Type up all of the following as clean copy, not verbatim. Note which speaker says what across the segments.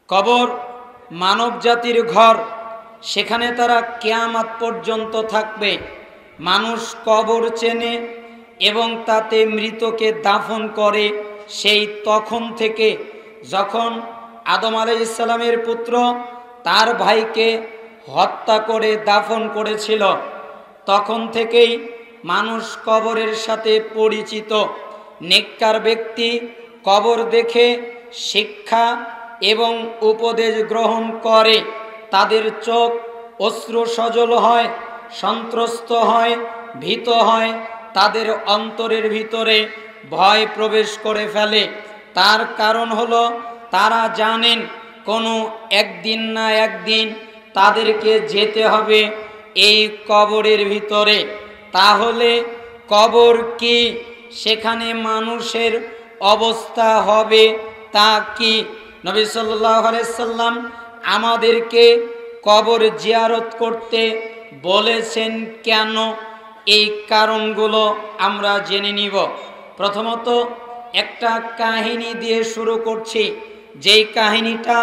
Speaker 1: কবর মানব জাতির ঘর, সেখানে তারা কিয়ামত পর্যন্ত থাকবে। মানুষ কবর চেনে এবং তাতে মৃতকে দাফন করে সেই তখন থেকে, যখন আদম আলাইহিস সালামের পুত্র তার ভাইকে হত্যা করে দাফন করেছিল, তখন থেকেই মানুষ কবরের সাথে পরিচিত। নেককার ব্যক্তি কবর দেখে শিক্ষা এবং উপদেশ গ্রহণ করে, তাদের চোখ অশ্রু সজল হয়, সন্ত্রস্ত হয়, ভীত হয়, তাদের অন্তরের ভিতরে ভয় প্রবেশ করে ফেলে। তার কারণ হলো তারা জানেন কোনো একদিন না একদিন তাদেরকে যেতে হবে এই কবরের ভিতরে। তাহলে কবর কি, সেখানে মানুষের অবস্থা হবে তা কি? নবী সাল্লাল্লাহু আলাইহি সাল্লাম আমাদেরকে কবর জিয়ারত করতে বলেছেন কেন, এই কারণগুলো আমরা জেনে নিব। প্রথমত একটা কাহিনী দিয়ে শুরু করছি, যেই কাহিনীটা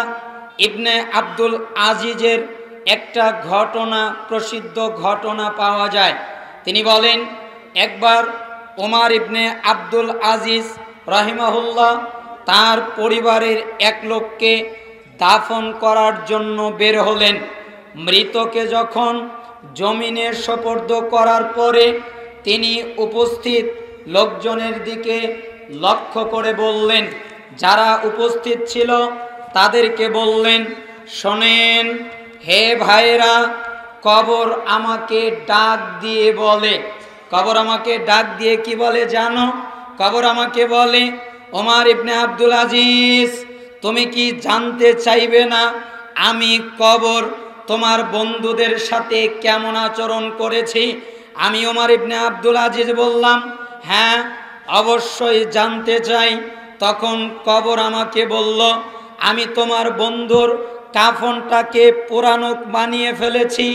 Speaker 1: ইবনে আব্দুল আজিজের একটা ঘটনা, প্রসিদ্ধ ঘটনা পাওয়া যায়। তিনি বলেন, একবার ওমর ইবনে আব্দুল আজিজ রাহিমাহুল্লাহ তার পরিবারের এক লোককে দাফন করার জন্য বের হলেন। মৃতকে যখন জমিনে সোপর্দ করার পরে তিনি উপস্থিত লোকজনের দিকে লক্ষ্য করে বললেন, যারা উপস্থিত ছিল তাদেরকে বললেন, শোনেন হে ভাইরা, কবর আমাকে ডাক দিয়ে বলে। কবর আমাকে ডাক দিয়ে কি বলে জানো? কবর আমাকে বলে, ওমর ইবনে আব্দুল আজিজ, তুমি কি জানতে চাইবে না আমি কবর তোমার বন্ধুদের সাথে কেমন আচরণ করেছি? আমি ওমর ইবনে আব্দুল আজিজ বললাম, হ্যাঁ অবশ্যই জানতে চাই। তখন কবর আমাকে বলল, আমি তোমার বন্ধুর কাফনটাকে পুরানো বানিয়ে ফেলেছি,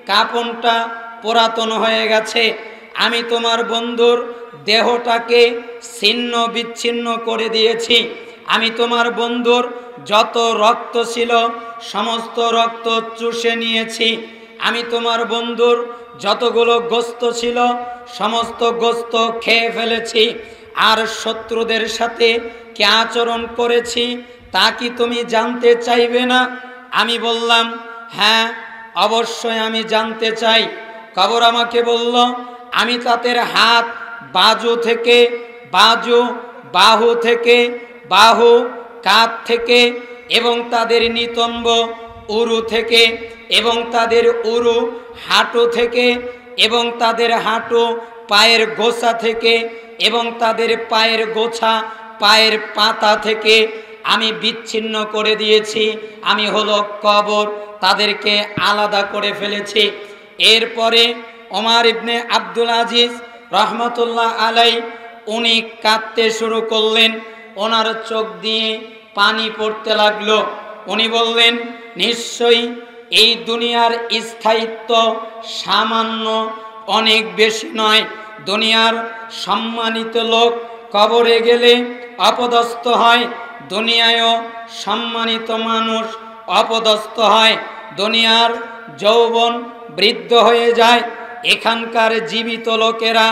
Speaker 1: কাফনটা পুরাতন হয়ে গেছে। আমি তোমার বন্ধুর দেহটাকে ছিন্ন বিচ্ছিন্ন করে দিয়েছি। আমি তোমার বন্ধুর যত রক্ত ছিল সমস্ত রক্ত চুষে নিয়েছি। আমি তোমার বন্ধুর যতগুলো গোস্ত ছিল সমস্ত গোস্ত খেয়ে ফেলেছি। আর শত্রুদের সাথে কি আচরণ করেছি তা কি তুমি জানতে চাইবে না? আমি বললাম, হ্যাঁ অবশ্যই আমি জানতে চাই। কবর আমাকে বলল, আমি তাদের হাত বাজু থেকে বাজু, বাহু থেকে বাহু, কাঁধ থেকে এবং তাদের নিতম্ব উরু থেকে এবং তাদের উরু হাঁটু থেকে এবং তাদের হাঁটু পায়ের গোছা থেকে এবং তাদের পায়ের গোছা পায়ের পাতা থেকে আমি বিচ্ছিন্ন করে দিয়েছি। আমি হলো কবর, তাদেরকে আলাদা করে ফেলেছি। এরপরে ওমর ইবনে আব্দুল আজিজ রহমতুল্লাহ আলাই উনি কাঁদতে শুরু করলেন, ওনার চোখ দিয়ে পানি পড়তে লাগলো। উনি বললেন, নিশ্চয়ই এই দুনিয়ার স্থায়িত্ব সামান্য, অনেক বেশি নয়। দুনিয়ার সম্মানিত লোক কবরে গেলে অপদস্থ হয়, দুনিয়ায়ও সম্মানিত মানুষ অপদস্থ হয়। দুনিয়ার যৌবন বৃদ্ধ হয়ে যায়, এখানকার জীবিত লোকেরা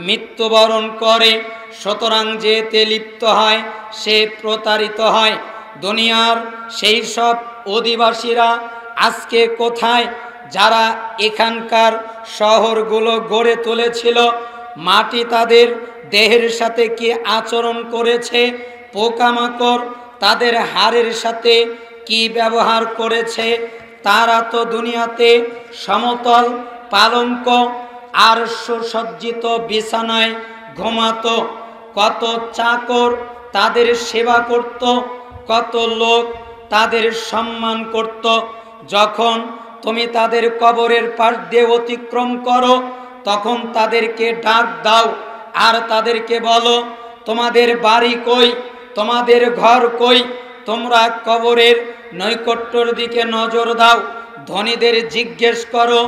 Speaker 1: মৃত্যুবরণ করে। সুতরাং যেতে লিপ্ত হয় সে প্রতারিত হয়। দুনিয়ার সেই সব অধিবাসীরা আজকে কোথায়? যারা এখানকার শহরগুলো গড়ে তুলেছিল, মাটি তাদের দেহের সাথে কি আচরণ করেছে, পোকামাকড় তাদের হাড়ের সাথে কি ব্যবহার করেছে, তারা তো দুনিয়াতে সমতল পালঙ্ক আর সুসজ্জিত বিছানায় ঘুমাতো। কত চাকর তাদের সেবা করত, কত লোক তাদের সম্মান করত। যখন তুমি তাদের কবরের পাশ দিয়ে অতিক্রম করো তখন তাদেরকে ডাক দাও আর তাদেরকে বলো, তোমাদের বাড়ি কই, তোমাদের ঘর কই? তোমরা কবরের নৈকট্যর দিকে নজর দাও। ধনীদের জিজ্ঞেস করো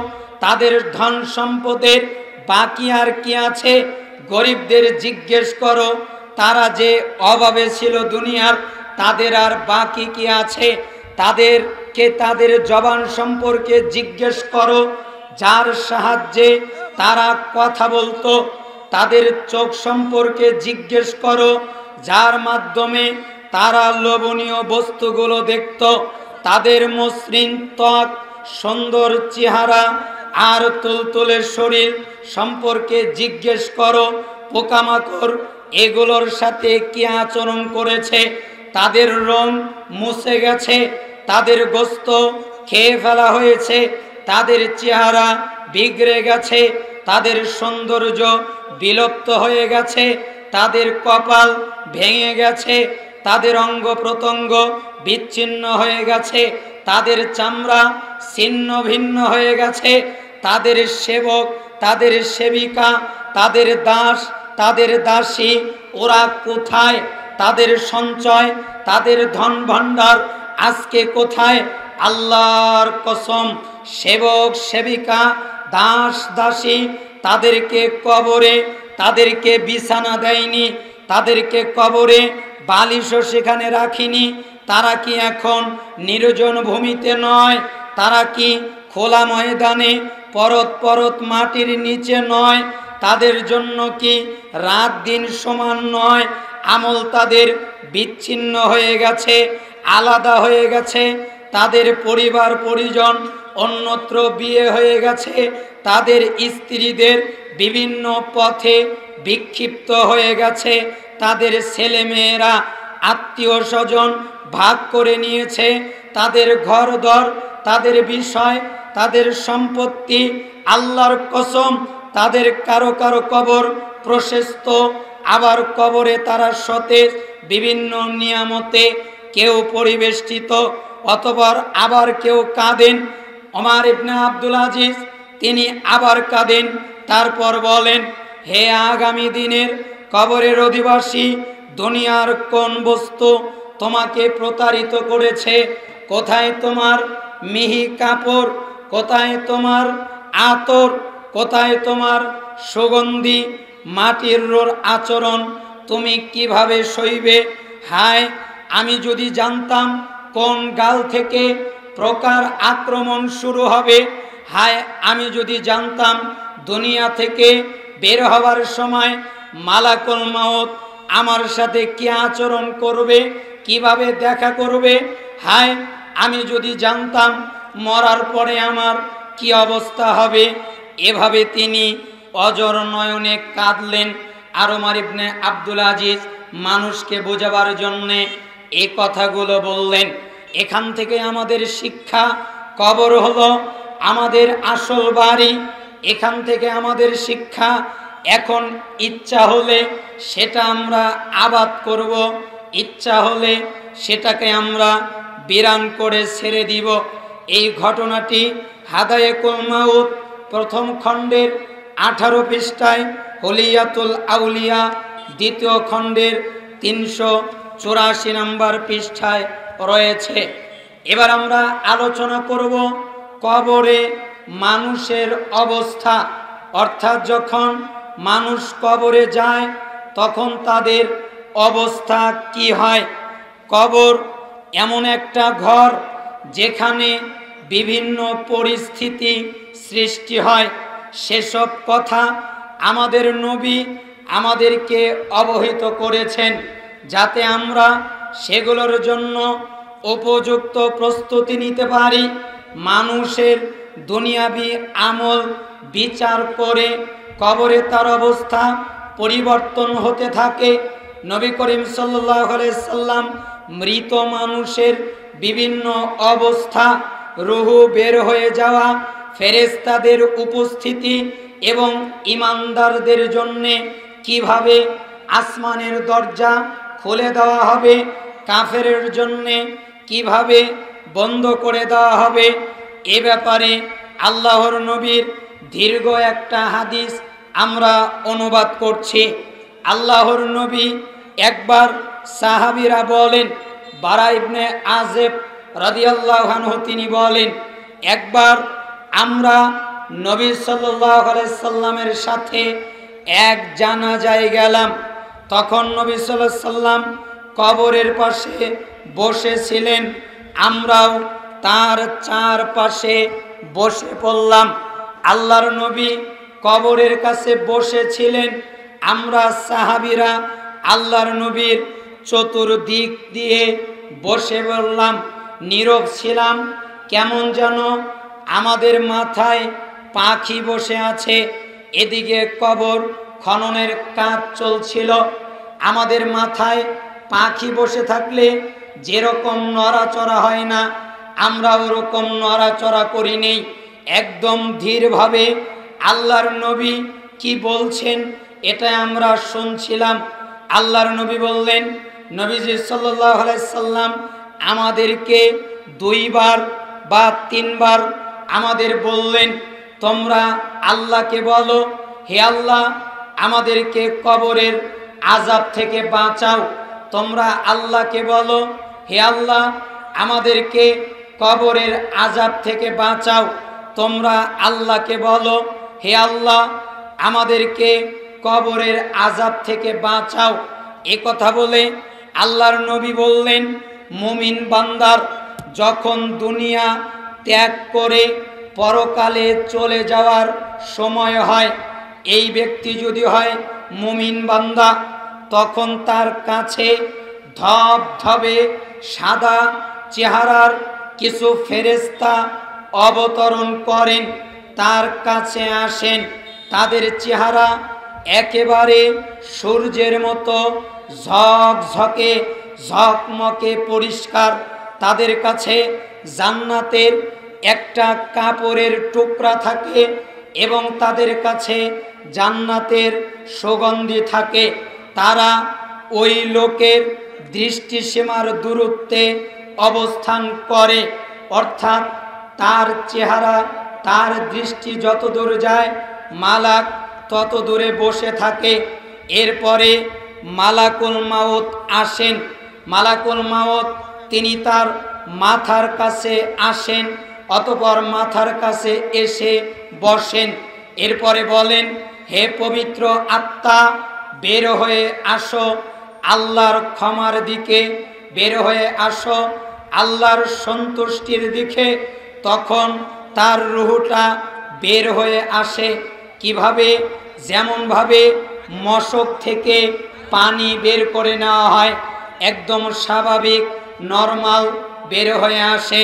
Speaker 1: তাদের ধন সম্পদের বাকি আর কি আছে। গরিবদের জিজ্ঞেস করো তারা যে অভাবে ছিল দুনিয়ার, তাদের আর বাকি কি আছে। তাদেরকে তাদের জবান সম্পর্কে জিজ্ঞেস করো, যার সাহায্যে তারা কথা বলতো। তাদের চোখ সম্পর্কে জিজ্ঞেস করো, যার মাধ্যমে তারা লোভনীয় বস্তুগুলো দেখত। তাদের মসৃণ ত্বক, সুন্দর চেহারা আর তুলতুলে শরীর সম্পর্কে জিজ্ঞেস করো। পোকামাকড় এগুলোর সাথে কি আচরণ করেছে? তাদের রং মুছে গেছে, তাদের গোস্ত খেয়ে ফেলা হয়েছে, তাদের চেহারা বিগড়ে গেছে, তাদের সৌন্দর্য বিলুপ্ত হয়ে গেছে, তাদের কপাল ভেঙে গেছে, তাদের অঙ্গ প্রত্যঙ্গ বিচ্ছিন্ন হয়ে গেছে, তাদের চামড়া ছিন্ন ভিন্ন হয়ে গেছে, তাদের সেবক, তাদের সেবিকা, তাদের দাস, তাদের দাসী, ওরা কোথায়? তাদের সঞ্চয়, তাদের ধন ভাণ্ডার আজকে কোথায়? আল্লাহর কসম, সেবক সেবিকা, দাস দাসী তাদেরকে কবরে, তাদেরকে বিছানা দেয়নি, তাদেরকে কবরে বালিশও সেখানে রাখিনি। তারা কি এখন নির্জন ভূমিতে নয়? তারা কি খোলা ময়দানে পরত পরত মাটির নিচে নয়? তাদের জন্য কি রাত দিন সমান নয়? আমল তাদের বিচ্ছিন্ন হয়ে গেছে, আলাদা হয়ে গেছে, তাদের পরিবার পরিজন অন্যত্র বিয়ে হয়ে গেছে, তাদের স্ত্রীদের বিভিন্ন পথে বিক্ষিপ্ত হয়ে গেছে, তাদের ছেলেমেয়েরা আত্মীয় স্বজন ভাগ করে নিয়েছে, তাদের ঘরদর, তাদের বিষয়, তাদের সম্পত্তি, আল্লাহর কসম তাদের কারো কারো কবর প্রশস্ত, আবার কবরে তারা সতেজ বিভিন্ন নিয়ামতে কেউ পরিবেষ্টিত, অতঃপর আবার কেউ কাঁদেন। ওমর ইবনে আব্দুল আজিজ তিনি আবার কাঁদেন, তারপর বলেন, হে আগামী দিনের কবরের অধিবাসী, দুনিয়ার কোন বস্তু তোমাকে প্রতারিত করেছে? কোথায় তোমার মিহি কাপড়? কোথায় তোমার আতর? কোথায় তোমার সুগন্ধি মাটির রোর আচরণ? তুমি কিভাবে সইবে? হায়, আমি যদি জানতাম কোন গাল থেকে প্রকার আক্রমণ শুরু হবে, হায় আমি যদি জানতাম দুনিয়া থেকে বের হওয়ার সময় মালাকুল মাউত আমার সাথে কি আচরণ করবে, কিভাবে দেখা করবে, হায় আমি যদি জানতাম মরার পরে আমার কি অবস্থা হবে। এভাবে তিনি অজর নয়নে কাঁদলেন। আর ওমর ইবনে আব্দুল আজিজ মানুষকে বোঝাবার জন্যে এই কথাগুলো বললেন। এখান থেকে আমাদের শিক্ষা, কবর হলো আমাদের আসল বাড়ি। এখান থেকে আমাদের শিক্ষা, এখন ইচ্ছা হলে সেটা আমরা আবাদ করব, ইচ্ছা হলে সেটাকে আমরা বিরান করে ছেড়ে দিব। এই ঘটনাটি হাদায়াতুল মাউত প্রথম খণ্ডের 18 পৃষ্ঠায়, হুলিয়াতুল আউলিয়া দ্বিতীয় খণ্ডের 384 নম্বর পৃষ্ঠায় রয়েছে। এবার আমরা আলোচনা করব কবরে মানুষের অবস্থা, অর্থাৎ যখন মানুষ কবরে যায় তখন তাদের অবস্থা কি হয়। কবর এমন একটা ঘর যেখানে বিভিন্ন পরিস্থিতি সৃষ্টি হয়। সেসব কথা আমাদের নবী আমাদেরকে অবহিত করেছেন, যাতে আমরা সেগুলোর জন্য উপযুক্ত প্রস্তুতি নিতে পারি। মানুষের দুনিয়াবি আমল বিচার করে কবরে তার অবস্থা পরিবর্তন হতে থাকে। নবী করিম সাল্লাল্লাহু আলাইহি সাল্লাম মৃত মানুষের বিভিন্ন অবস্থা, রুহু বের হয়ে যাওয়া, ফেরেশতাদের উপস্থিতি এবং ঈমানদারদের জন্যে কিভাবে আসমানের দরজা খুলে দেওয়া হবে, কাফেরের জন্যে কিভাবে বন্ধ করে দেওয়া হবে, এ ব্যাপারে আল্লাহর নবীর দীর্ঘ একটা হাদিস আমরা অনুবাদ করছি। আল্লাহর নবী একবার, সাহাবীরা বলেন, বারা ইবনে আযিব রাদিয়াল্লাহু আনহু তিনি বলেন, একবার আমরা নবী সাল্লাল্লাহু আলাইহি সাল্লামের সাথে এক জানাজায় গেলাম। তখন নবী সাল্লাল্লাহু আলাইহি সাল্লাম কবরের পাশে বসেছিলেন। আমরাও তার চারপাশে বসে পড়লাম। আল্লাহর নবী কবরের কাছে বসেছিলেন। আমরা সাহাবীরা আল্লাহর নবীর চতুর্দিক দিয়ে বসে বললাম, নীরব ছিলাম। কেমন যেন আমাদের মাথায় পাখি বসে আছে। এদিকে কবর খননের কাজ চলছিল। আমাদের মাথায় পাখি বসে থাকলে যেরকম নড়াচড়া হয় না, আমরা ওরকম নড়াচড়া করিনি। একদম ধীরভাবে আল্লাহর নবী কি বলছেন এটা আমরা শুনছিলাম। আল্লাহর নবী বললেন, নবীজি সাল্লাল্লাহু আলাইহি সাল্লাম আমাদেরকে 2 বার বা 3 বার আমাদের বললেন, তোমরা আল্লাহকে বলো, হে আল্লাহ আমাদেরকে কবরের আযাব থেকে বাঁচাও। তোমরা আল্লাহকে বলো, হে আল্লাহ আমাদেরকে কবরের আযাব থেকে বাঁচাও। তোমরা আল্লাহকে বলো, হে আল্লাহ আমাদেরকে কবরের আযাব থেকে বাঁচাও। এ কথা বলে আল্লাহর নবী বললেন, মুমিন বান্দার যখন দুনিয়া ত্যাগ করে পরকালে চলে যাওয়ার সময় হয়, এই ব্যক্তি যদি হয় মুমিন বান্দা, তখন তার কাছে ধবধবে সাদা চেহারার কিছু ফেরেশতা অবতরণ করেন, তার কাছে আসেন। তাদের চেহারা একেবারে সূর্যের মতো ঝকঝকে ঝকমকে পরিষ্কার। তাদের কাছে জান্নাতের একটা কাপড়ের টুকরা থাকে এবং তাদের কাছে জান্নাতের সুগন্ধি থাকে। তারা ওই লোকের দৃষ্টিসীমার দূরত্বে অবস্থান করে, অর্থাৎ তার চেহারা, তার দৃষ্টি যত দূর যায় মালাক তত দূরে বসে থাকে। এরপরে মালাকুল মাউত আসেন। মালাকুল মাউত তিনি তার মাথার কাছে আসেন, অতঃপর মাথার কাছে এসে বসেন। এরপরে বলেন, হে পবিত্র আত্মা, বের হয়ে আসো আল্লাহর ক্ষমার দিকে, বের হয়ে আসো আল্লাহর সন্তুষ্টির দিকে। তখন তার রূহটা বের হয়ে আসে। কিভাবে? যেমনভাবে মশক থেকে পানি বের করে নেওয়া হয়, একদম স্বাভাবিক নরমাল বের হয়ে আসে।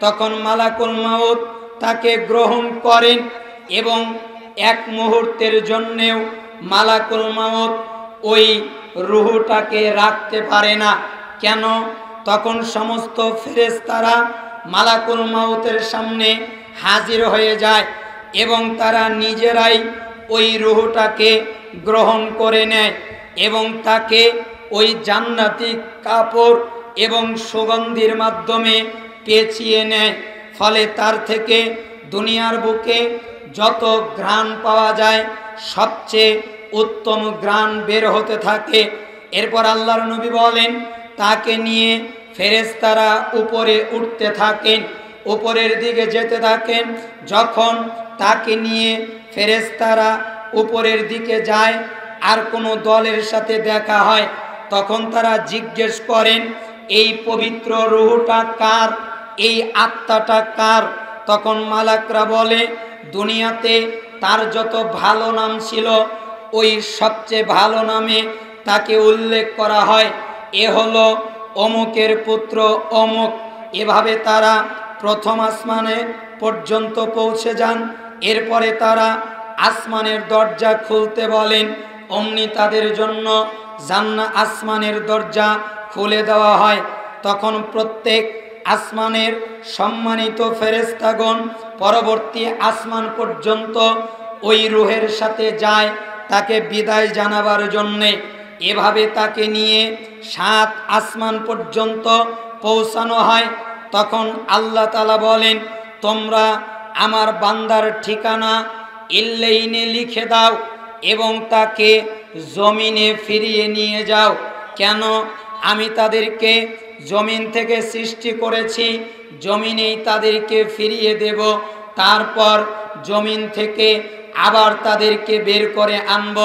Speaker 1: তখন মালাকুল মাউত তাকে গ্রহণ করেন এবং এক মুহূর্তের জন্যেও মালাকুল মাউত ওই রূহটাকে রাখতে পারে না। কেন? তখন সমস্ত ফেরেশতারা মালাকুল মাউতের সামনে হাজির হয়ে যায় এবং তারা নিজেরাই ওই রূহটাকে গ্রহণ করে নেয় এবং তাকে ওই জান্নাতি কাপড় এবং সুগন্ধির মাধ্যমে পেঁচিয়ে নেয়। ফলে তার থেকে দুনিয়ার বুকে যত ঘ্রাণ পাওয়া যায় সবচেয়ে উত্তম ঘ্রাণ বের হতে থাকে। এরপর আল্লাহর নবী বলেন, তাকে নিয়ে ফেরেশতারা উপরে উঠতে থাকেন, উপরের দিকে যেতে থাকেন। যখন তাকে নিয়ে ফেরেশতারা উপরের দিকে যায় আর কোনো দলের সাথে দেখা হয়, তখন তারা জিজ্ঞেস করেন, এই পবিত্র রূহটা কার, এই আত্মাটা কার? তখন মালাকরা বলে, দুনিয়াতে তার যত ভালো নাম ছিল ওই সবচেয়ে ভালো নামে তাকে উল্লেখ করা হয়, এ হলো অমুকের পুত্র অমুক। এভাবে তারা প্রথম আসমানে পর্যন্ত পৌঁছে যান। এরপরে তারা আসমানের দরজা খুলতে বলেন, অমনি তাদের জন্য আসমানের দরজা খুলে দেওয়া হয়। তখন প্রত্যেক আসমানের সম্মানিত ফেরেশতাগণ পরবর্তী আসমান পর্যন্ত ওই রূহের সাথে যায় তাকে বিদায় জানাবার জন্যে। এভাবে তাকে নিয়ে 7 আসমান পর্যন্ত পৌঁছানো হয়। তখন আল্লাহ তাআলা বলেন, তোমরা আমার বান্দার ঠিকানা ইল্লাইনে লিখে দাও এবং তাকে জমিনে ফিরিয়ে নিয়ে যাও। কেন? আমি তাদেরকে জমিন থেকে সৃষ্টি করেছি, জমিনেই তাদেরকে ফিরিয়ে দেব। তারপর জমিন থেকে আবার তাদেরকে বের করে আনব।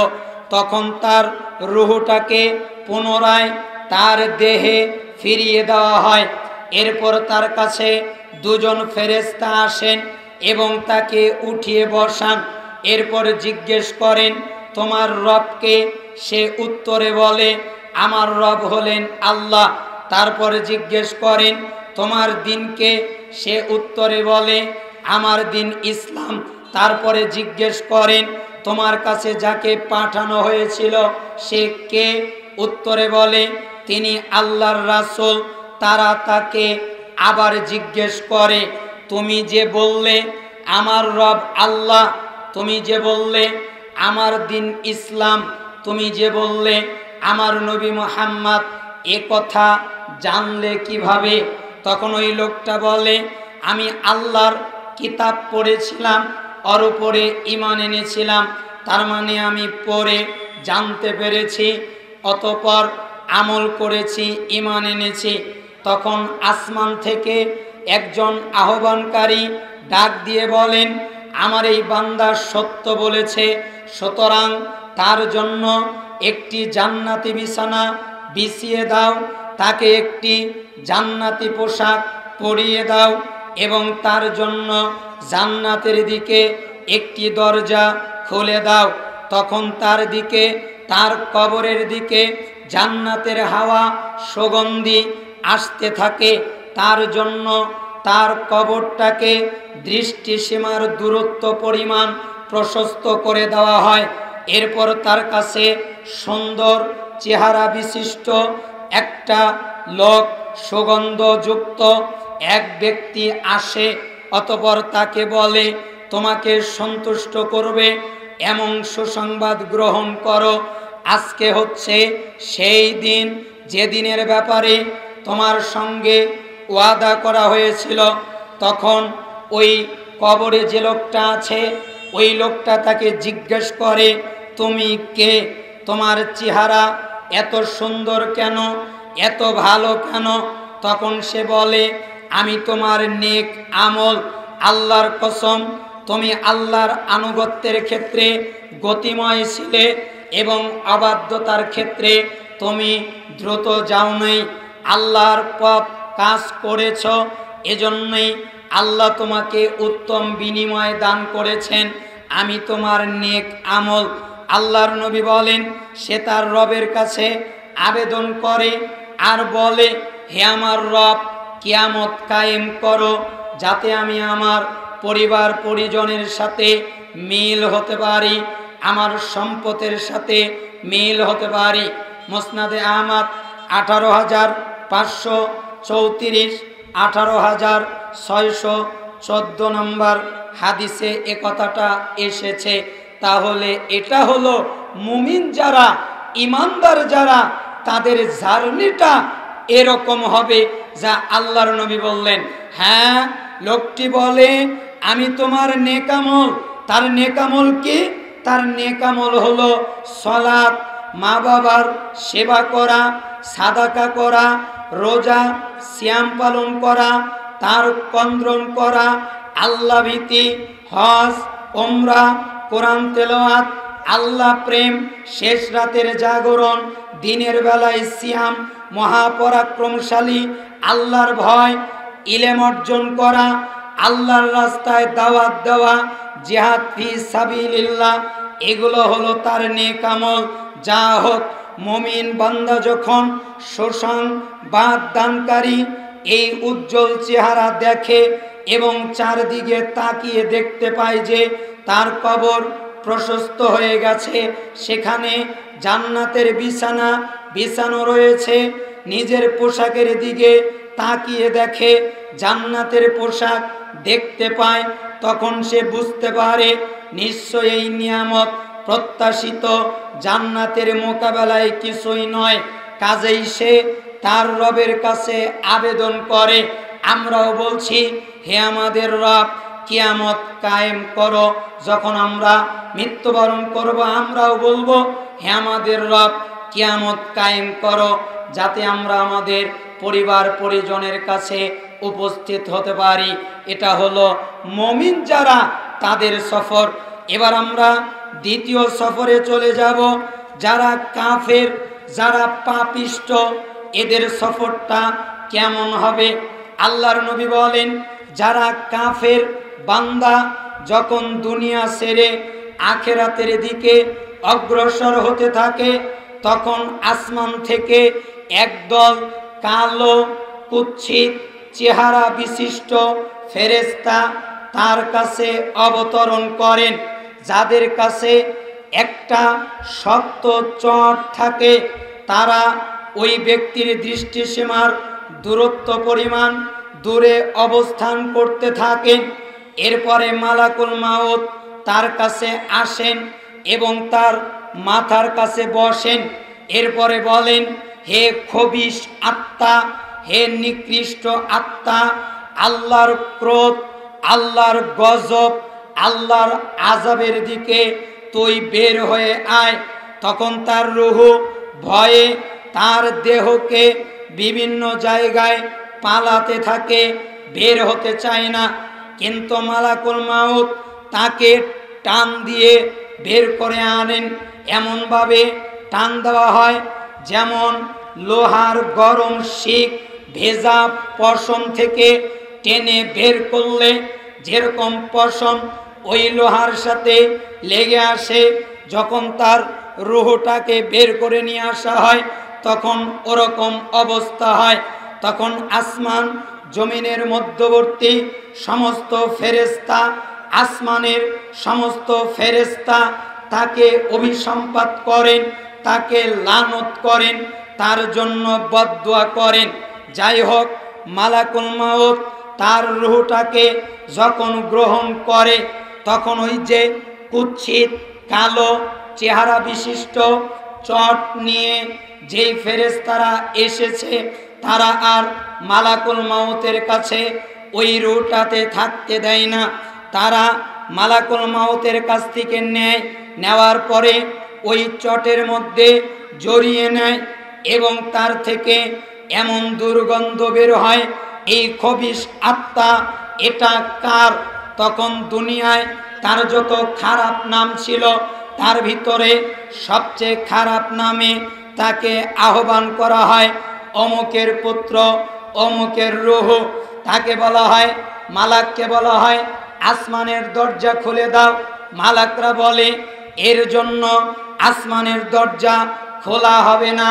Speaker 1: তখন তার রূহটাকে পুনরায় তার দেহে ফিরিয়ে দেওয়া হয়। এরপর তার কাছে দুজন ফেরেশতা আসেন এবং তাকে উঠিয়ে বসান। এরপর জিজ্ঞেস করেন, তোমার রবকে? সে উত্তরে বলে, আমার রব হলেন আল্লাহ। তারপর জিজ্ঞেস করেন, তোমার দিনকে? সে উত্তরে বলে, আমার দিন ইসলাম। তারপরে জিজ্ঞেস করেন, তোমার কাছে যাকে পাঠানো হয়েছিল সে কে? উত্তরে বলে, তিনি আল্লাহর রাসূল। তারা তাকে আবার জিজ্ঞেস করে, তুমি যে বললে আমার রব আল্লাহ, তুমি যে বললে আমার দিন ইসলাম, তুমি যে বললে আমার নবী মুহাম্মদ, এ কথা জানলে কিভাবে? তখন ওই লোকটা বলে, আমি আল্লাহর কিতাব পড়েছিলাম, ওর উপরে ঈমান এনেছিলাম, তার মানে আমি পড়ে জানতে পেরেছি, অতঃপর আমল করেছি, ঈমান এনেছি। তখন আসমান থেকে একজন আহ্বানকারী ডাক দিয়ে বলেন, আমার এই বান্দা সত্য বলেছে, সুতরাং তার জন্য একটি জান্নাতি বিছানা বিছিয়ে দাও, তাকে একটি জান্নাতি পোশাক পরিয়ে দাও এবং তার জন্য জান্নাতের দিকে একটি দরজা খুলে দাও। তখন তার দিকে, তার কবরের দিকে জান্নাতের হাওয়া সুগন্ধি আসতে থাকে। তার জন্য তার কবরটাকে দৃষ্টিসীমার দূরত্ব পরিমাণ প্রশস্ত করে দেওয়া হয়। এরপর তার কাছে সুন্দর চেহারা বিশিষ্ট একটা লোক, সুগন্ধযুক্ত এক ব্যক্তি আসে। অতঃপর তাকে বলে, তোমাকে সন্তুষ্ট করবে এমন সুসংবাদ গ্রহণ করো, আজকে হচ্ছে সেই দিন যেদিনের ব্যাপারে তোমার সঙ্গে ওয়াদা করা হয়েছিল। তখন ওই কবরে যে লোকটা আছে, ওই লোকটা তাকে জিজ্ঞেস করে, তুমি কে? তোমার চেহারা এত সুন্দর কেন, এত ভালো কেন? তখন সে বলে, আমি তোমার নেক আমল, আল্লাহর কসম তুমি আল্লাহর আনুগত্যের ক্ষেত্রে গতিময় ছিলে এবং অবাধ্যতার ক্ষেত্রে তুমি দ্রুত যাও নাই, আল্লাহর পথ কাজ করেছ, এজন্যই আল্লাহ তোমাকে উত্তম বিনিময় দান করেছেন। আমি তোমার নেক আমল। আল্লাহর নবী বলেন, সে তার রবের কাছে আবেদন করে আর বলে, হে আমার রব, কিয়ামত কায়েম করো যাতে আমি আমার পরিবার পরিজনের সাথে মিল হতে পারি, আমার সম্পদের সাথে মিল হতে পারি। মুসনাদে আহমদ 18,534, 18,614 নম্বর হাদিসে এ কথাটা এসেছে। তাহলে এটা হলো মুমিন যারা, ইমানদার যারা, তাদের জার্নিটা এরকম হবে যা আল্লাহর নবী বললেন। হ্যাঁ, লোকটি বলে, আমি তোমার নেকামল। তার নেকামল কি? তার নেকামল হলো সালাত, মা বাবার সেবা করা, সাদাকা করা, রোজা সিয়াম পালন করা, তার কন্দ্রণ করা, আল্লাহ ভীতি, হজ, ওমরা, কোরআন তেলাওয়াত, আল্লাহ প্রেম, শেষ রাতের জাগরণ, দিনের বেলায় সিয়াম, মহাপরাক্রমশালী, আল্লাহর ভয়, ইলম অর্জন করা, আল্লাহর রাস্তায় দাওয়াত দেওয়া, জিহাদ ফি সাবিলিল্লাহ, এগুলো হলো তার নেক আমল। যা হোক, মুমিন বান্দা যখন সুসংবাদ দানকারী এই উজ্জ্বল চেহারা দেখে এবং চারদিকে তাকিয়ে দেখতে পায় যে তার কবর প্রশস্ত হয়ে গেছে, সেখানে জান্নাতের বিছানা বিছানো রয়েছে, নিজের পোশাকের দিকে তাকিয়ে দেখে জান্নাতের পোশাক দেখতে পায়, তখন সে বুঝতে পারে নিশ্চয়ই এই নিয়ামত প্রত্যাশিত জান্নাতের মোকাবেলায় কিছুই নয়। কাজেই সে তার রবের কাছে আবেদন করে। আমরাও বলছি, হে আমাদের রব, কিয়ামত কায়েম করো। যখন আমরা মৃত্যুবরণ করব, আমরাও বলবো, হে আমাদের রব, কিয়ামত কায়েম করো যাতে আমরা আমাদের পরিবার পরিজনের কাছে উপস্থিত হতে পারি। এটা হলো মুমিন যারা, তাদের সফর। এবার আমরা দ্বিতীয় সফরে চলে যাব। যারা কাফের, যারা পাপিষ্ট, এদের সফরটা কেমন হবে? আল্লাহর নবী বলেন, যারা কাফের বান্দা যখন দুনিয়া ছেড়ে আখিরাতের দিকে অগ্রসর হতে থাকে, তখন আসমান থেকে একদল কালো কুৎসিত চেহারা বিশিষ্ট ফেরেশতা তার কাছে অবতরণ করেন, যাদের কাছে একটা শক্ত চট থাকে। তারা ওই ব্যক্তির দৃষ্টিসীমার দূরত্ব পরিমাণ দূরে অবস্থান করতে থাকেন। এরপরে মালাকুল মাউত তার কাছে আসেন এবং তার মাথার কাছে বসেন। এরপরে বলেন, হে খবিশ আত্মা, হে নিকৃষ্ট আত্মা, আল্লাহর ক্রোধ, আল্লাহর গজব, আল্লাহর আযাবের দিকে তুই বের হয়ে আয়। তখন তার রূহ ভয়ে তার দেহকে বিভিন্ন জায়গায় পালাতে থাকে, বের হতে চায় না। কিন্তু মালাকুল মাউত তাকে টান দিয়ে বের করে আনেন। এমনভাবে টান দেওয়া হয় যেমন লোহার গরম শিক ভেজা পশম থেকে টেনে বের করলে যেরকম পশম ওই লোহার সাথে লেগে আসে, যখন তার রূহটাকে বের করে নিয়ে আসা হয় তখন ওরকম অবস্থা হয়। তখন আসমান জমিনের মধ্যবর্তী সমস্ত ফেরেশতা, আসমানের সমস্ত ফেরেশতা তাকে অভিসম্পাত করেন, তাকে লানত করেন, তার জন্য বদদুয়া করেন। যাই হোক, মালাকুল মাউত তার রূহটাকে যখন গ্রহণ করে, তখন ওই যে কুৎসিত কালো চেহারা বিশিষ্ট চট নিয়ে যেই ফেরেশতারা এসেছে, তারা আর মালাকুল মাউতের কাছে ওই রূহটাতে থাকতে দেয় না। তারা মালাকুল মাউতের কাছ থেকে নেওয়ার পরে ওই চটের মধ্যে জড়িয়ে নেয় এবং তার থেকে এমন দুর্গন্ধ বের হয়, এই খবিশ আত্মা এটা কার? তখন দুনিয়ায় তার যত খারাপ নাম ছিল তার ভিতরে সবচেয়ে খারাপ নামে তাকে আহ্বান করা হয়, অমুকের পুত্র, অমুকের রূহ। তাকে বলা হয়, মালাককে বলা হয়, আসমানের দরজা খুলে দাও। মালাকরা বলে, এর জন্য আসমানের দরজা খোলা হবে না,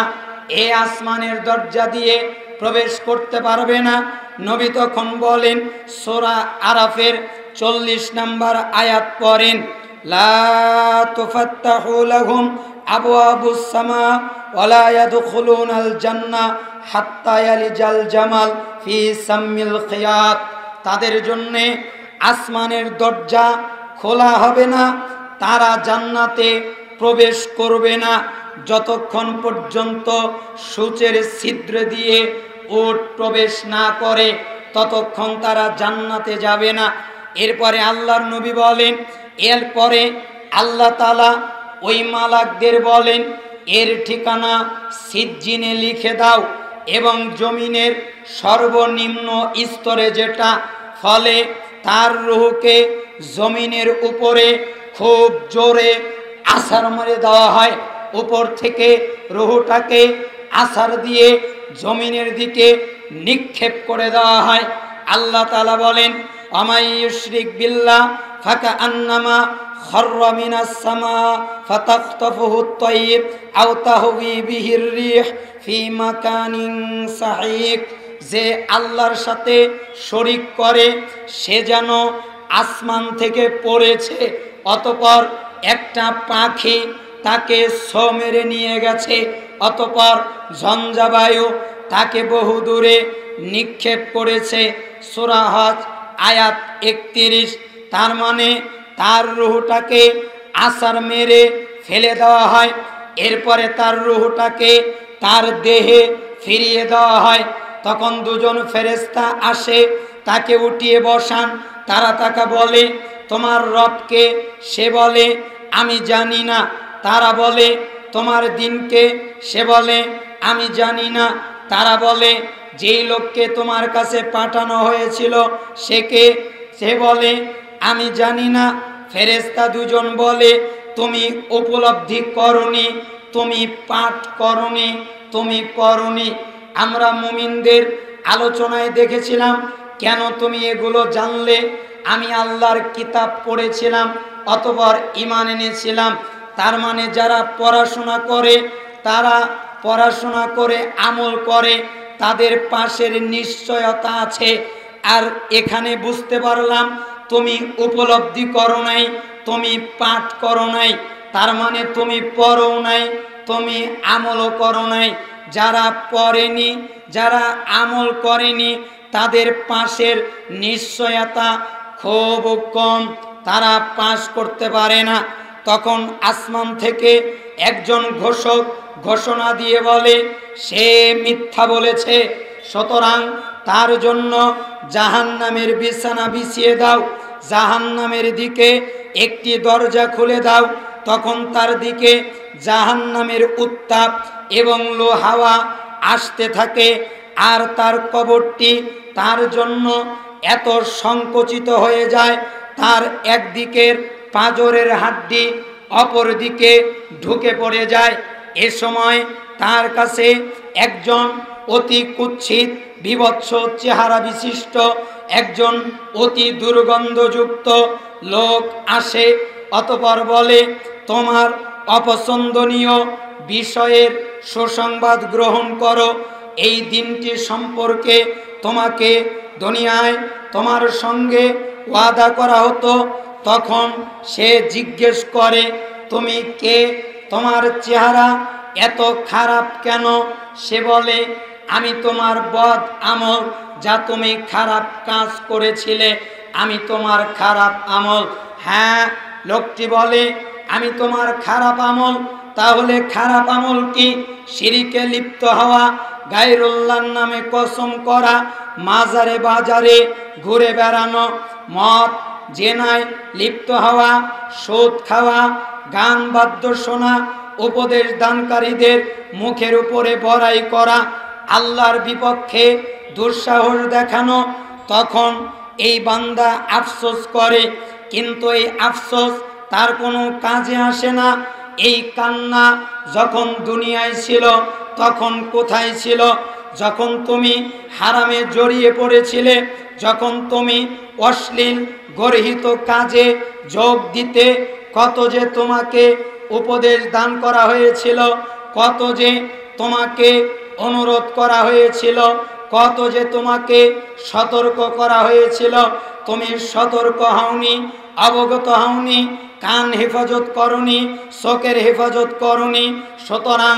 Speaker 1: এ আসমানের দরজা দিয়ে প্রবেশ করতে পারবে না। নবী তখন বলেন, সূরা আরাফের 40 নম্বর আয়াত পড়েন, লা তুফাত্তাহু লাহুম আবওয়াবুস সামা ওয়ালা ইয়াদখুলুনাল জান্নাহ হাত্তা ইয়ালিজাল জামাল ফি সাম্মিল খিয়াত। তাদের জন্য আসমানের দরজা খোলা হবে না, তারা জান্নাতে প্রবেশ করবে না যতক্ষণ পর্যন্ত সূচের ছিদ্র দিয়ে উট প্রবেশ না করে, ততক্ষণ তারা জান্নাতে যাবে না। এরপরে আল্লাহর নবী বলেন, এরপরে আল্লাহ তাআলা ওই মালাকদের বলেন, এর ঠিকানা সিজ্জিনে লিখে দাও এবং জমিনের সর্বনিম্ন স্তরে যেটা, ফলে তার রূহকে জমিনের উপরে খুব জোরে আছাড় মেরে দেওয়া হয়। উপর থেকে রূহটাকে আছাড় দিয়ে জমিনের দিকে নিক্ষেপ করে দেওয়া হয়। আল্লাহ তাআলা বলেন, আমাই ইউশরিক বিল্লাহ ফাকাআন্নামা খাররা মিনাস সামা ফাতাখতাফুহু আত-তায়র আও তাহওয়ি বিহির রিহ ফি মাকানিন সাহিক। যে আল্লাহর সাথে শরীক করে সে যেন আসমান থেকে পড়েছে, অতঃপর একটা পাখি তাকে ছো মেরে নিয়ে গেছে, অতঃপর ঝঞ্ঝাবায়ু তাকে বহু দূরে নিক্ষেপ করেছে। সূরা হজ আয়াত 31। তার মানে তার রূহটাকে আছাড় মেরে ফেলে দেওয়া হয়, এরপরে তার রূহটাকে তার দেহে ফিরিয়ে দেওয়া হয়। তখন দুজন ফেরেশতা আসে, তাকে উঠিয়ে বসান। তারা তাকে বলে, তোমার রবকে? সে বলে, আমি জানি না। তারা বলে, তোমার দিনকে? সে বলে, আমি জানি না। তারা বলে, যেই লোককে তোমার কাছে পাঠানো হয়েছিল সে কে? সে বলে, আমি জানি না। ফেরেশতা দুজন বলে, তুমি উপলব্ধি করনি, তুমি পাঠ করনি, তুমি পড়নি। আমরা মুমিনদের আলোচনায় দেখেছিলাম। কেন তুমি এগুলো জানলে? আমি আল্লাহর কিতাব পড়েছিলাম, অতঃপর ঈমান এনেছিলাম। তার মানে যারা পড়াশোনা করে, তারা পড়াশোনা করে আমল করে, তাদের পাশের নিশ্চয়তা আছে। আর এখানে বুঝতে পারলাম তুমি উপলব্ধি করো নাই, তুমি পাঠ করো নাই, তার মানে তুমি পড়ো নাই, তুমি আমলও করো নাই। যারা পড়েনি, যারা আমল করেনি, তাদের পাশের নিশ্চয়তা খুব কম, তারা পাশ করতে পারে না। তখন আসমান থেকে একজন ঘোষক ঘোষণা দিয়ে বলে, সে মিথ্যা বলেছে, সুতরাং তার জন্য জাহান্নামের বিছানা বিছিয়ে দাও, জাহান্নামের দিকে একটি দরজা খুলে দাও। তখন তার দিকে জাহান্নামের উত্তাপ এবং হাওয়া আসতে থাকে, আর তার কবরটি তার জন্য এত সংকুচিত হয়ে যায়, তার একদিকের পাঁজরের হাড্ডি অপর দিকে ঢুকে পড়ে যায়। এ সময় তার কাছে একজন অতি কুৎসিত বিভৎস চেহারা বিশিষ্ট একজন অতি দুর্গন্ধযুক্ত লোক আসে, অতঃপর বলে, তোমার অপছন্দনীয় বিষয়ের সুসংবাদ গ্রহণ করো। এই দিনটি সম্পর্কে তোমাকে দুনিয়ায় তোমার সঙ্গে ওয়াদা করা হতো। তখন সে জিজ্ঞেস করে, তুমি কে? তোমার চেহারা এত খারাপ কেন? সে বলে, আমি তোমার বদ আমল, যা তুমি খারাপ কাজ করেছিলে, আমি তোমার খারাপ আমল। হ্যাঁ, লোকটি বলে, আমি তোমার খারাপ আমল। তাহলে খারাপ আমল কি? শিরিকে লিপ্ত হওয়া, গায়রুল্লাহর নামে কসম করা, মাজারে বাজারে ঘুরে বেড়ানো, মদ জেনায় লিপ্ত হওয়া, সুদ খাওয়া, গান বাদ্য শোনা, উপদেশ দানকারীদের মুখের উপরে বড়াই করা, আল্লাহর বিপক্ষে দুঃসাহস দেখানো। তখন এই বান্দা আফসোস করে, কিন্তু এই আফসোস তার কোনো কাজে আসে না। এই কান্না যখন দুনিয়ায় ছিল তখন কোথায় ছিল? যখন তুমি হারামে জড়িয়ে পড়েছিলে, যখন তুমি অশ্লীল গর্হিত কাজে যোগ দিতে, কত যে তোমাকে উপদেশ দান করা হয়েছিল, কত যে তোমাকে অনুরোধ করা হয়েছিল, কত যে তোমাকে সতর্ক করা হয়েছিল, তুমি সতর্ক হওনি, অবগত হওনি, কান হেফাজত করনি, চোখের হেফাজত করনি। সুতরাং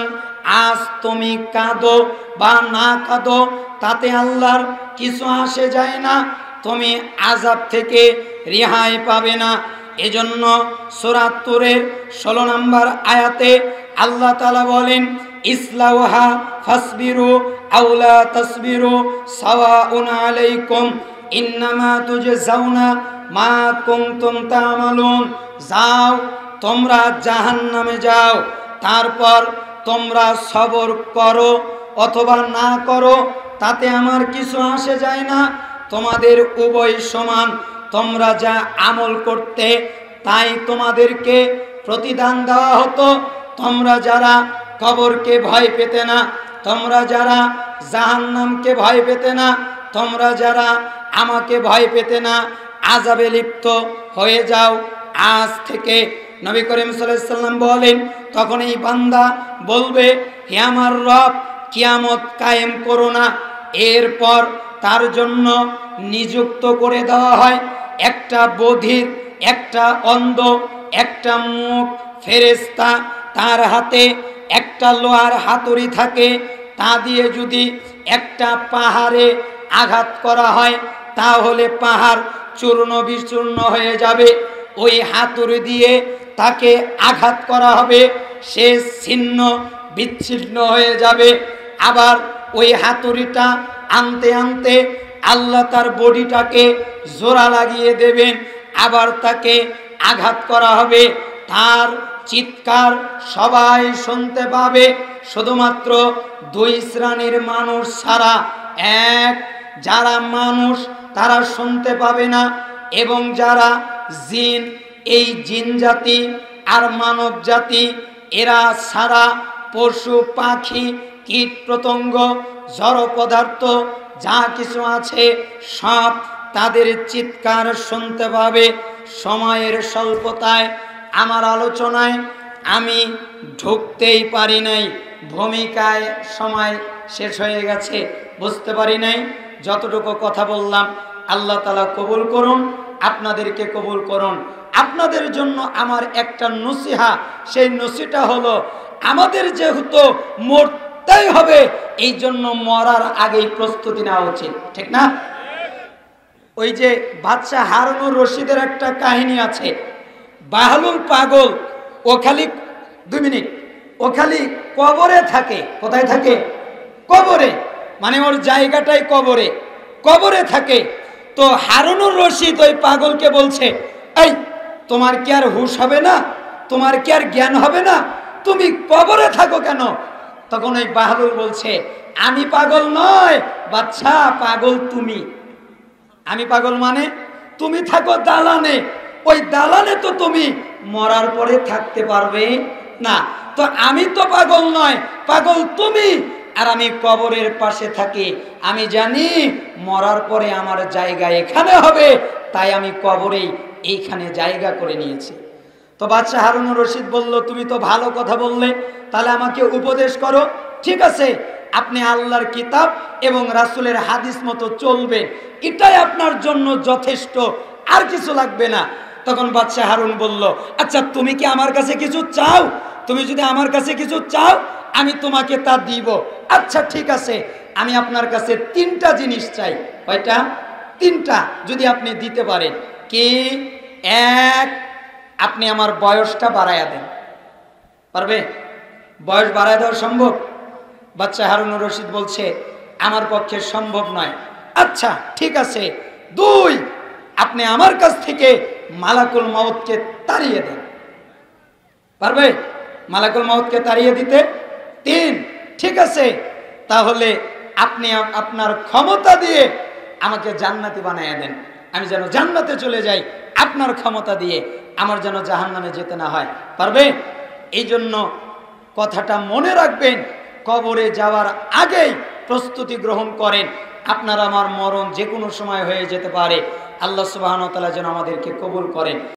Speaker 1: আজ তুমি কাঁদো বা না কাঁদো, তাতে আল্লাহর কিছু আসে যায় না, তুমি আযাব থেকে রেহাই পাবে না। এজন্য সূরা তুরের 16 নম্বর আয়াতে আল্লাহ তাআলা বলেন, ইসলাউহা ফাসবিরু আও লা তাসবিরু সাওয়াউন আলাইকুম ইন্নামা তুজজাউনা মা কুনতুম তা'মালুন। যাও, তোমরা জাহান্নামে যাও, তারপর তোমরা সবর করো অথবা না করো, তাতে আমার কিছু আসে যায় না, তোমাদের উভয় সমান। তোমরা যা আমল করতে তাই তোমাদেরকে প্রতিদান দেওয়া হতো। তোমরা যারা কবরকে ভয় পেতে না, তোমরা যারা জাহান্নামকে ভয় পেতে না, তোমরা যারা আমাকে ভয় পেতে না, আযাবে লিপ্ত হয়ে যাও আজ থেকে। নবী করিম সাল্লাল্লাহু আলাইহি ওয়াসাল্লাম বলেন, তখন এই বান্দা বলবে, হে আমার রব, কিয়ামত কায়েম করো না। এরপর তার জন্য নিযুক্ত করে দেওয়া হয় একটা বধির, একটা অন্ধ, একটা মুখ ফেরেশতা। তার হাতে একটা লোহার হাতুড়ি থাকে, তা দিয়ে যদি একটা পাহাড়ে আঘাত করা হয় তাহলে পাহাড় চূর্ণ বিচূর্ণ হয়ে যাবে। ওই হাতুড়ি দিয়ে তাকে আঘাত করা হবে, সে ছিন্ন বিচ্ছিন্ন হয়ে যাবে। আবার ওই হাতুড়িটা আনতে আনতে আল্লাহ তার বডিটাকে জোড়া লাগিয়ে দেবেন, আবার তাকে আঘাত করা হবে। তার চিৎকার সবাই শুনতে পাবে, শুধুমাত্র দুই শ্রেণীর মানুষ ছাড়া। এক, যারা মানুষ তারা শুনতে পাবে না, এবং যারা জিন, এই জিন জাতি আর মানব জাতি, এরা ছাড়া পশু পাখি কীট পতঙ্গ জড় পদার্থ যা কিছু আছে সব তাদের চিৎকার শুনতে পাবে। সময়ের স্বল্পতায় আমার আলোচনায় আমি ঢুকতেই পারি নাই, ভূমিকায় সময় শেষ হয়ে গেছে, বুঝতে পারি নাই। যতটুকু কথা বললাম আল্লাহ তাআলা কবুল করুন, আপনাদেরকে কবুল করুন। আপনাদের জন্য আমার একটা নসিহা, সেই নসিহা হলো আমাদের যেহেতু মরতেই হবে, এই জন্য মরার আগেই প্রস্তুতি নেওয়া উচিত, ঠিক না? ওই যে বাদশাহ হারুনুর রশিদের একটা কাহিনী আছে। বাহলুল পাগল, ও খালি 2 মিনিট, ও খালি কবরে থাকে। কোথায় থাকে? কবরে, মানে ওর জায়গাটাই কবরে, কবরে থাকে। তো হারুনুর রশিদ ওই পাগলকে বলছে, এই তোমার কি আর হুঁশ হবে না? তোমার কি আর জ্ঞান হবে না? তুমি কবরে থাকো কেন? তখন ওই বাহলুল বলছে, আমি পাগল নয় বাদশা, পাগল তুমি। আমি পাগল মানে তুমি থাকো দালানে, ওই দালানে তো তুমি মরার পরে থাকতে পারবে না। তো আমি তো পাগল নয়, পাগল তুমি। আর আমি কবরের পাশে থাকি, আমি জানি মরার পরে আমার জায়গা এখানে হবে, তাই আমি কবরেই এইখানে জায়গা করে নিয়েছি। তো বাদশাহ হারুনুর রশিদ বলল, তুমি তো ভালো কথা বললে, তাহলে আমাকে উপদেশ করো। ঠিক আছে, আপনি আল্লাহর কিতাব এবং রাসূলের হাদিস মতো চলবেন, এটাই আপনার জন্য যথেষ্ট, আর কিছু লাগবে না। তখন বাদশাহ হারুন বলল, আচ্ছা তুমি কি আমার কাছে কিছু চাও? তুমি যদি আমার কাছে কিছু চাও আমি তোমাকে তা দিব। আচ্ছা ঠিক আছে, আমি আপনার কাছে 3টা জিনিস চাই। কয়টা? 3টা, যদি আপনি দিতে পারেন। কি? 1, আপনি আমার বয়সটা বাড়ায়া দেন। পারবে? বয়স বাড়ায় দেওয়া সম্ভব? বাদশাহ হারুনুর রশিদ বলছে, আমার পক্ষে সম্ভব নয়। আচ্ছা ঠিক আছে। 2, আপনি আমার কাছ থেকে মালাকুল মউতকে তাড়িয়ে দেন। পারবে মালাকুল মউতকে তাড়িয়ে দিতে? 3, ঠিক আছে, তাহলে আপনি আপনার ক্ষমতা দিয়ে আমাকে জান্নাতি বানায় দেন, আমি যেন জান্নাতে চলে যাই আপনার ক্ষমতা দিয়ে, আমার যেন জাহান্নামে যেতে না হয়। পারবে? এই জন্য কথাটা মনে রাখবেন, কবরে যাওয়ার আগেই প্রস্তুতি গ্রহণ করেন। আপনার আমার মরণ যে কোনো সময় হয়ে যেতে পারে। আল্লাহ সুবহানাহু ওয়া তাআলা যেন আমাদেরকে কবুল করেন।